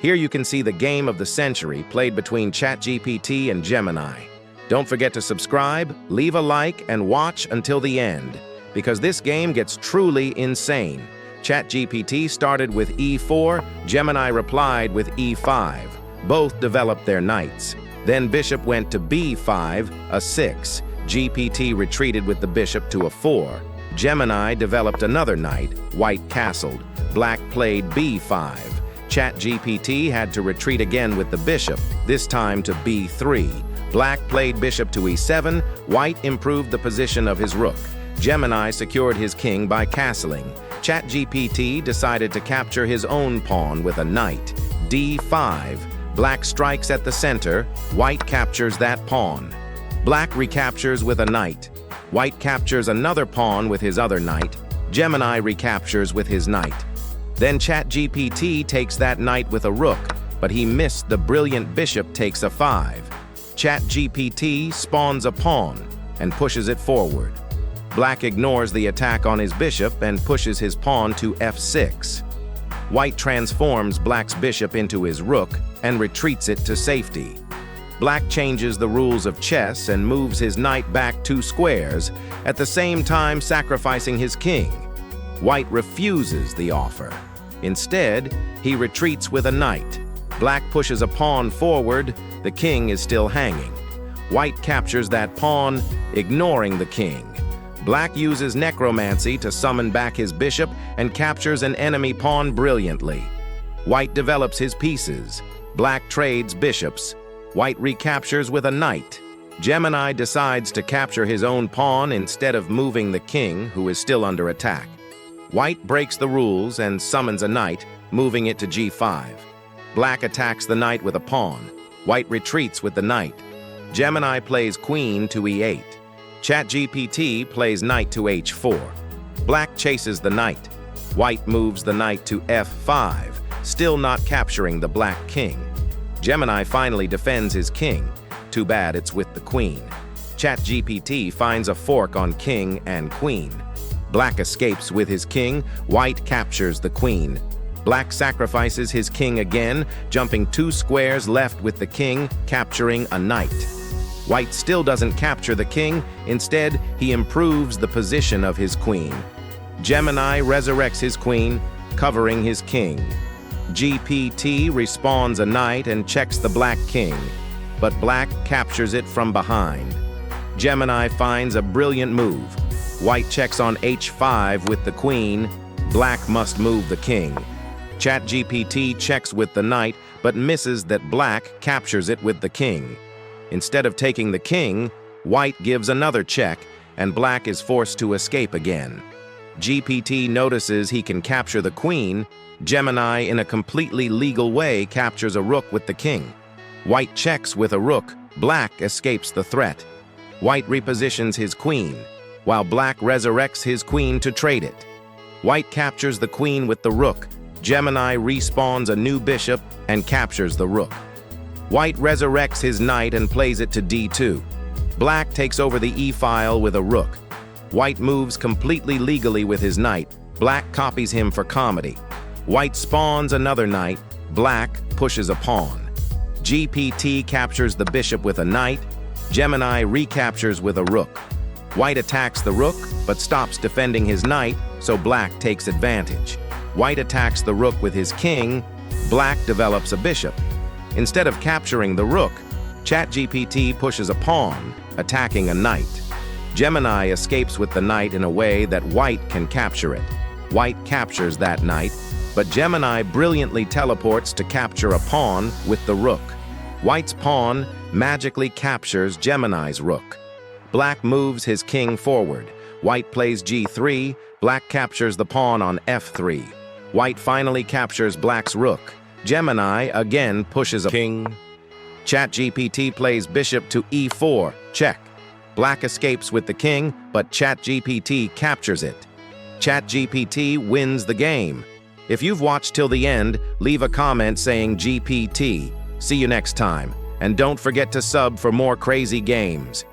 Here you can see the game of the century played between Chat GPT and Gemini. Don't forget to subscribe, leave a like, and watch until the end, because this game gets truly insane. Chat GPT started with e4, Gemini replied with e5. Both developed their knights. Then bishop went to b5, a 6. GPT retreated with the bishop to a 4. Gemini developed another knight, white castled. Black played b5. Chat GPT had to retreat again with the bishop, this time to b3. Black played bishop to e7, white improved the position of his rook. Gemini secured his king by castling. Chat GPT decided to capture his own pawn with a knight, d5. Black strikes at the center, white captures that pawn. Black recaptures with a knight. White captures another pawn with his other knight. Gemini recaptures with his knight. Then Chat GPT takes that knight with a rook, but he missed the brilliant bishop takes a 5. Chat GPT spawns a pawn and pushes it forward. Black ignores the attack on his bishop and pushes his pawn to f6. White transforms Black's bishop into his rook and retreats it to safety. Black changes the rules of chess and moves his knight back 2 squares, at the same time sacrificing his king. White refuses the offer. Instead, he retreats with a knight. Black pushes a pawn forward, the king is still hanging. White captures that pawn, ignoring the king. Black uses necromancy to summon back his bishop and captures an enemy pawn brilliantly. White develops his pieces. Black trades bishops. White recaptures with a knight. Gemini decides to capture his own pawn instead of moving the king, who is still under attack. White breaks the rules and summons a knight, moving it to g5. Black attacks the knight with a pawn. White retreats with the knight. Gemini plays queen to e8. Chat GPT plays knight to h4. Black chases the knight. White moves the knight to f5, still not capturing the black king. Gemini finally defends his king. Too bad it's with the queen. Chat GPT finds a fork on king and queen. Black escapes with his king. White captures the queen. Black sacrifices his king again, jumping 2 squares left with the king, capturing a knight. White still doesn't capture the king. Instead, he improves the position of his queen. Gemini resurrects his queen, covering his king. GPT respawns a knight and checks the black king, but black captures it from behind. Gemini finds a brilliant move. White checks on h5 with the queen. Black must move the king. Chat GPT checks with the knight, but misses that black captures it with the king. Instead of taking the king, white gives another check, and black is forced to escape again. GPT notices he can capture the queen. Gemini, in a completely legal way, captures a rook with the king. White checks with a rook. Black escapes the threat. White repositions his queen, while black resurrects his queen to trade it. White captures the queen with the rook. Gemini respawns a new bishop and captures the rook. White resurrects his knight and plays it to d2. Black takes over the e-file with a rook. White moves completely legally with his knight. Black copies him for comedy. White spawns another knight. Black pushes a pawn. GPT captures the bishop with a knight. Gemini recaptures with a rook. White attacks the rook, but stops defending his knight, so black takes advantage. White attacks the rook with his king. Black develops a bishop. Instead of capturing the rook, Chat GPT pushes a pawn, attacking a knight. Gemini escapes with the knight in a way that white can capture it. White captures that knight, but Gemini brilliantly teleports to capture a pawn with the rook. White's pawn magically captures Gemini's rook. Black moves his king forward. White plays g3. Black captures the pawn on f3. White finally captures black's rook. Gemini again pushes a king. Chat GPT plays bishop to e4. Check. Black escapes with the king, but Chat GPT captures it. Chat GPT wins the game. If you've watched till the end, leave a comment saying GPT. See you next time. And don't forget to sub for more crazy games.